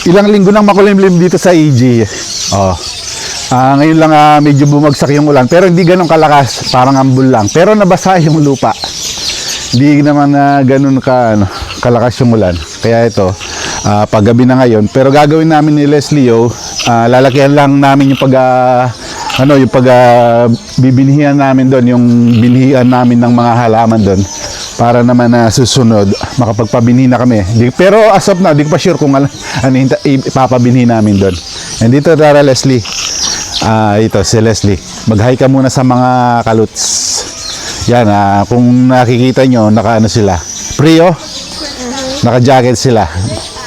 Ilang linggo nang makulimlim dito sa EG. Oh. Ngayon lang medyo bumagsak yung ulan, pero hindi ganun kalakas, parang ambul lang. Pero nabasa yung lupa. Hindi naman ganun kalakas yung ulan. Kaya ito, paggabi na ngayon. Pero gagawin namin ni Leslie, lalakihan lang namin yung bibinhihan namin doon, yung binhihan namin ng mga halaman doon. Para naman susunod, makapagpabinhi na kami. Pero as of now, di ko pa sure kung ano ipapabinhi namin doon. And dito tara Leslie. Ito si Leslie. Mag-hi ka muna sa mga kaluts. Yan, kung nakikita nyo, naka sila. Prio, naka-jacket sila.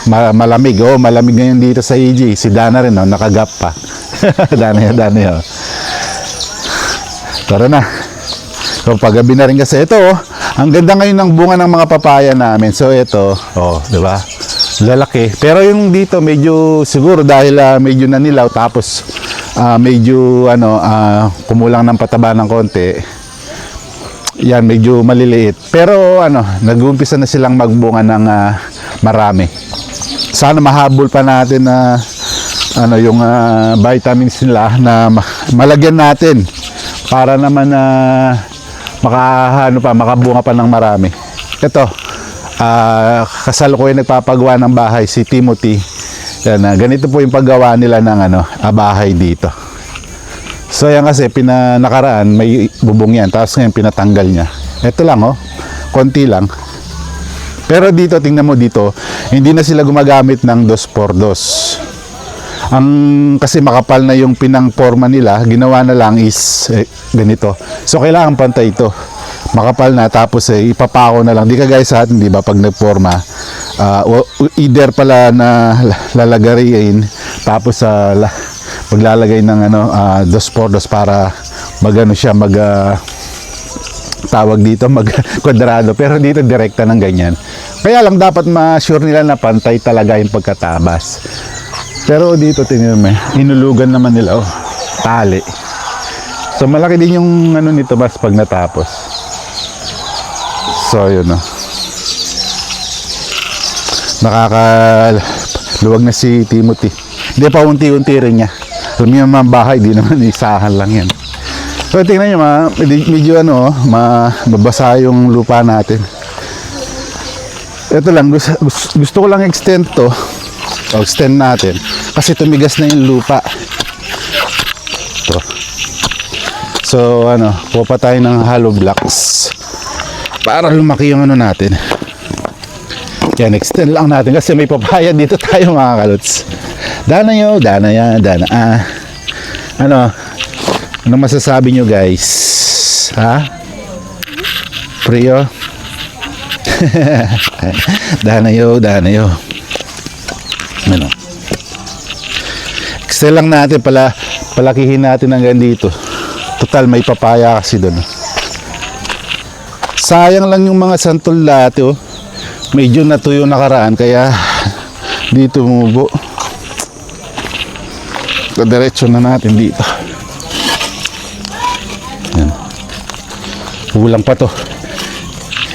Malamig, malamig ngayon dito sa EG. Si Dana rin, naka-gap pa. Dana yun. Tara na. So, paggabi na rin kasi ito, ang ganda ngayon ng bunga ng mga papaya namin. So, ito, di ba? Lalaki. Pero yung dito, medyo siguro dahil medyo nanilaw, tapos medyo kumulang ng pataba ng konti. Yan, medyo maliliit. Pero nag-uumpisa na silang magbunga ng marami. Sana mahabol pa natin yung vitamins nila na malagyan natin para naman makabunga pa ng marami. Ito, kasalukuyan nagpapagawa ng bahay si Timothy. Yan, ganito po yung paggawa nila ng bahay dito. So yan kasi nakaraan may bubong yan, tapos ngayon pinatanggal niya. Ito lang konti lang. Pero dito, tingnan mo dito, hindi na sila gumagamit ng 2x2. Kasi makapal na yung pinang-forma nila, ginawa na lang is ganito. So kailangan pantay ito. Makapal na, tapos ipapako na lang. Di ka guys sa atin, di ba, pag nagforma, either pala na lalagarin, tapos maglalagay ng 2x2 para siya tawag dito, mag-kwadrado. Pero dito direkta ng ganyan. Kaya lang dapat ma-sure nila na pantay talaga yung pagkatabas. Pero dito tingnan mo, inulugan naman nila tali. So malaki din yung nito mas pag natapos. So yun nakakaluwag na si Timothy. Hindi pa unti-unti rin niya. Alam niyo naman bahay, di naman isahan lang yan. So tingnan niyo medyo mabasa yung lupa natin. Ito lang, gusto ko lang extend to. Extend natin kasi tumigas na yung lupa. Ito. So kuha pa tayo ng hollow blocks para lumaki yung natin. Yan, extend lang natin kasi may papaya dito tayo mga kaluts. Dana. Ano masasabi nyo guys? Prio? Dana yo. Extend lang natin, palakihin natin hanggang dito. Total may papaya kasi doon. Sayang lang yung mga santol dati medyo natuyo nakaraan, kaya dito tumubo. Diretso na natin dito. Yan. Kulang pa to.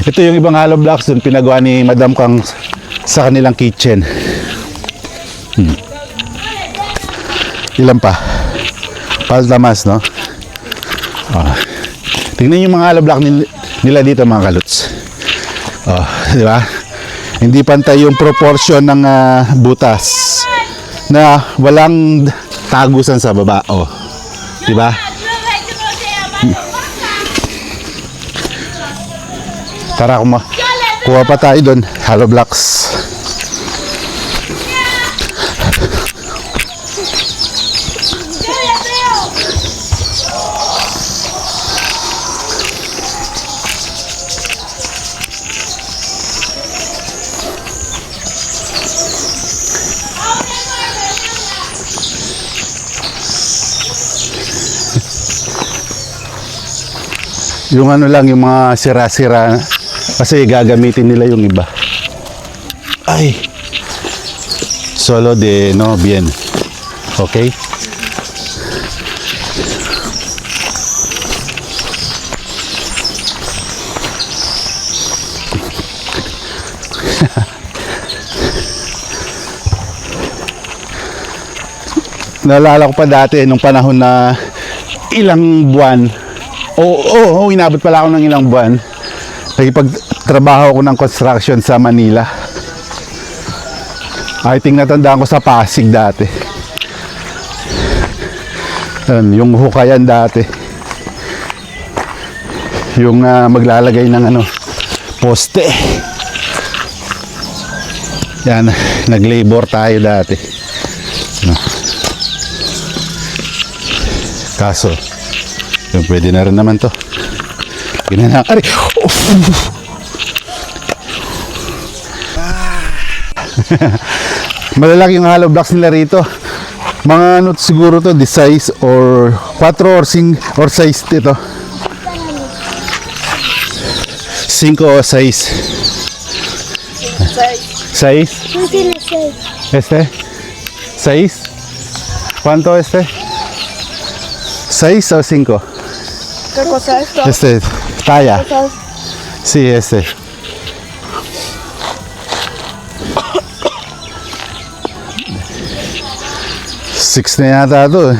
Ito yung ibang hollow blocks doon, pinagawa ni Madam Kang sa kanilang kitchen. Ilan pa? Paltamas, no? Tingnan yung mga hollow block nila dito mga kaluts. Di ba? Hindi pantay yung proportion ng butas na walang tagusan sa baba. Di ba? Tara, kuha pa tayo doon, hollow blocks. Yung lang, yung mga sira-sira kasi gagamitin nila yung iba. Ay, solo de bien. Okay. Naalala ko pa dati nung panahon na ilang buwan. Inabot pala ako ng ilang buwan. Nagipagtrabaho ako ng construction sa Manila. I think natandaan ko sa Pasig dati. Yung hukayan dati. Yung maglalagay ng poste. Yan, nag-labor tayo dati. Kaso, yung pwede na rin naman to. Ganyan na. Ari! Malalaki yung hollow blocks nila rito. Mga siguro to, this size or 4 or size ito. 5 o size. Size? Este? Size? ¿Cuánto este? 6 o 5? ¿Qué cosa es esto? Este, talla. Sí, este. Six na yata ito.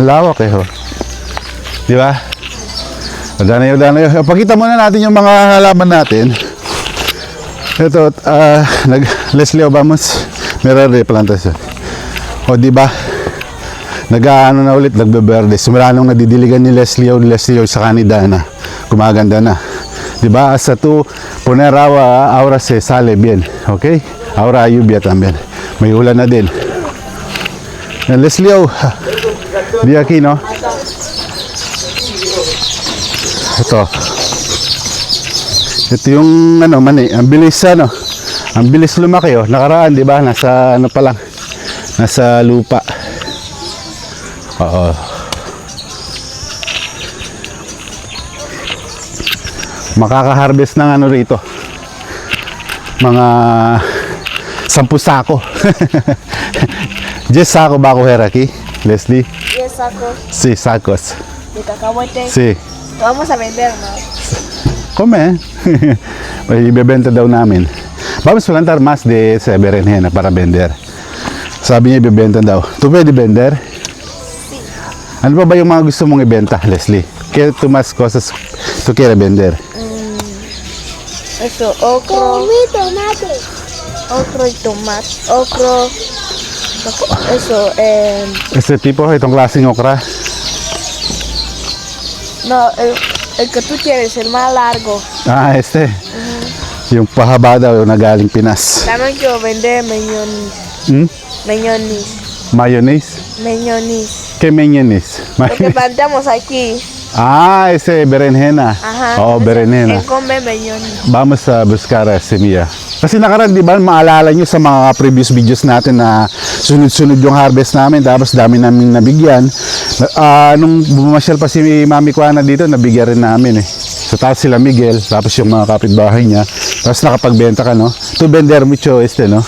Lawak eh. Di ba? Danayo. Pakita muna natin yung mga halaman natin. Ito, Leslie Obamos, meron de plantasyon. O di ba? Nag-aano na ulit, nagbe-berde. Simula nung nadidiligan ni Leslie sa kanida na. Gumaganda na. Di ba? Hasta tu poner agua, ahora se sale bien. Okay? Ahora lluvia también. May ulan na din. Leslie, di aquí, no? Ito yung mani, ang bilis lumaki nakaraan, di ba? Nasa pa lang, nasa lupa. Oo. Makaka-harvest ng rito, mga 10 sako. 10 sako ba ako, Heraki? Leslie? 10 sacos Sí, sacos. de cacahuete. Sí. Lo vamos a vender, ¿no? Come. May ibebenta daw namin. Vamos a plantar más de esa berenjena para vender. Sabi niya ibebenta daw. Tu pwede vender? Sí. Ano pa ba yung mga gusto mong ibenta, Leslie? ¿Qué tu más cosas tu quieres vender? Eso, ocro. Tomate. Ocro y tomate. Ocro. Eso, Este tipo, itong klaseng okra. no, el que tú quieres, el más largo. Ah, este. Yung pahaba daw, yung nagaling Pinas. También quiero vender meñonis. Meñonis. Mayonnaise? Meñonis. ¿Qué mayonnaise? Lo que plantamos aquí. Ah, ese berenjena. Ajá. Oo, berenjena. En come meñonis. Vamos a buscar a semilla. Kasi nakaraan, di ba, maalala nyo sa mga previous videos natin na sunod-sunod yung harvest namin, tapos dami namin nabigyan. Nung bumasyal pa si Mami Kuana dito, nabigyan rin namin eh. So, tapos sila Miguel, tapos yung mga kapitbahay niya. Tapos nakapagbenta ka, no? Tu vender mucho no?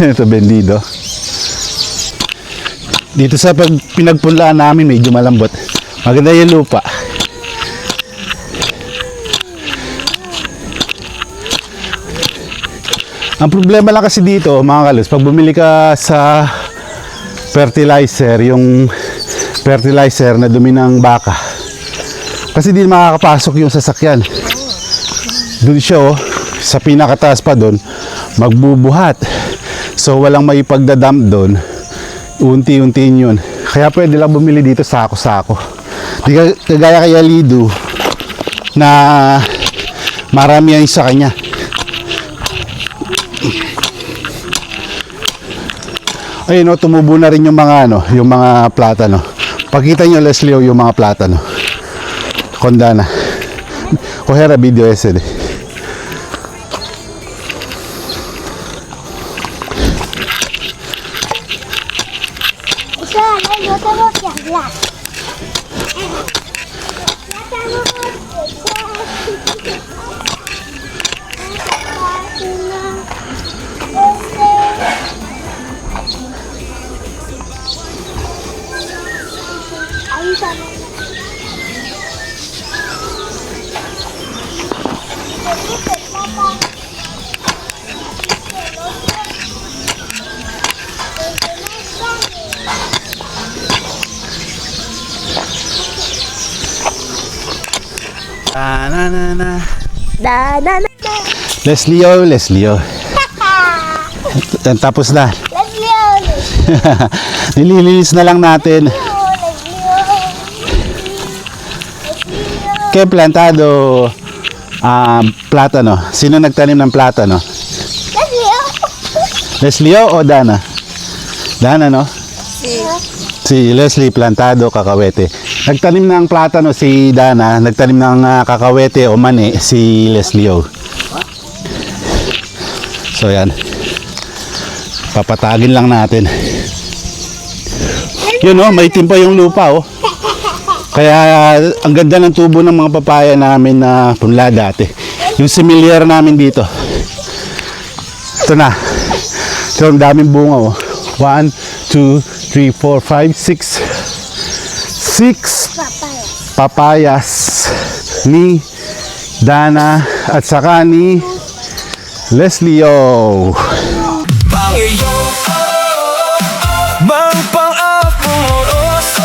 Ito, bendido. Dito sa pinagpunlaan namin, medyo malambot. Maganda yung lupa. Ang problema lang kasi dito, mga kalus, pag bumili ka sa fertilizer, yung fertilizer na dumi ng baka, kasi di makakapasok yung sasakyan. Doon siya, sa pinakataas pa doon, magbubuhat. So walang maipagdadump doon. Unti-untiin yun. Kaya pwede lang bumili dito sako-sako. Di kagaya kay Lido na marami yan sa kanya. Ayun, tumubo na rin yung mga yung mga platano. Pakita nyo, Leslie, yung mga platano. Kondana. Kohera video ese de. Yo tengo que hablar. Ahí está. Na na na. Da, na, na. Leslio. Yan, tapos na. Let's go. Nililinis na lang natin. Kaya plantado platano. Sino nagtanim ng platano? Leslio o Dana? Dana, no? Si Leslie Plantado Kakawete. Nagtanim ng platano si Dana, nagtanim ng kakawete o mani si Leslio. So yan. Papatagin lang natin. Yun oh, may timpa yung lupa oh. Kaya ang ganda ng tubo ng mga papaya namin na punla dati. Yung similyar namin dito. Ito na. So ang daming bunga oh. 1, 2, 3, 4, 5, 6 papayas ni Dana at saka ni Leslio. Pangayo, mang pang-apuros,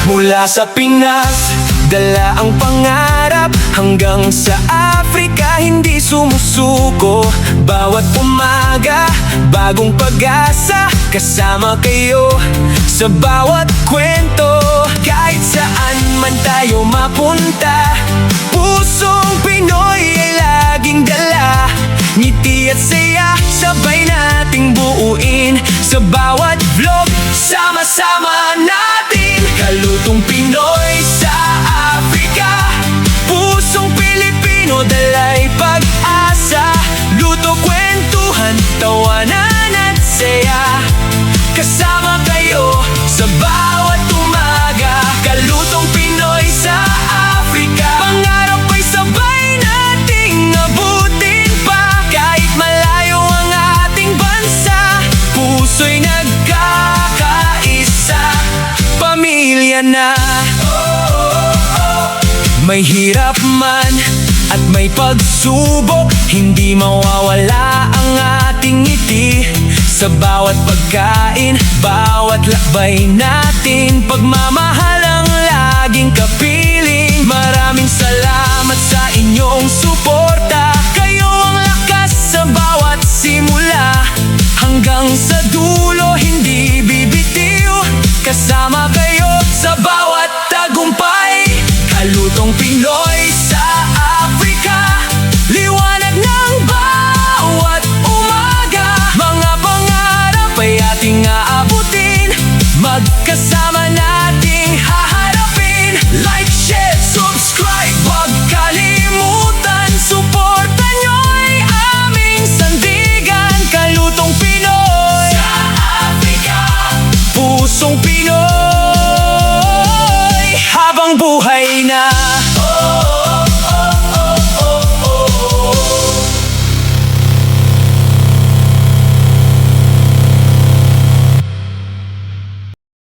mula sa Pinas, dala ang pangarap hanggang sa Afrika, hindi sumusuko. Bawat umaga, bagong pag-asa, kasama kayo sa bawat kwento. Kahit saan man tayo mapunta, pusong Pinoy ay laging dala. Ngiti at saya, sabay nating buuin. Sa bawat vlog, sama-sama natin. Kalutong Pinoy sa Afrika, pusong Pilipino, dalay pag-asa. Luto, kwentuhan, tawanan at saya, kasama kayo sa bawat umaga. Kalutong Pinoy sa Afrika, pangarap ay sabay nating abutin pa. Kahit malayo ang ating bansa, puso'y nagkakaisa, pamilya na. May hirap man at may pagsubok, hindi mawawala ang ating ngiti. Sa bawat pagkain, bawat lakbay natin, pagmamahal ang laging kapiling. Maraming salamat sa inyong suporta. Kayo ang lakas sa bawat simula, hanggang sa dulo hindi bibitiw. Kasama kayo sa bawat tagumpay. Kalutong Pinoy sa Afrika, liwanag ng bawat umaga. Mga pangarap ay ating aabutin, magkasama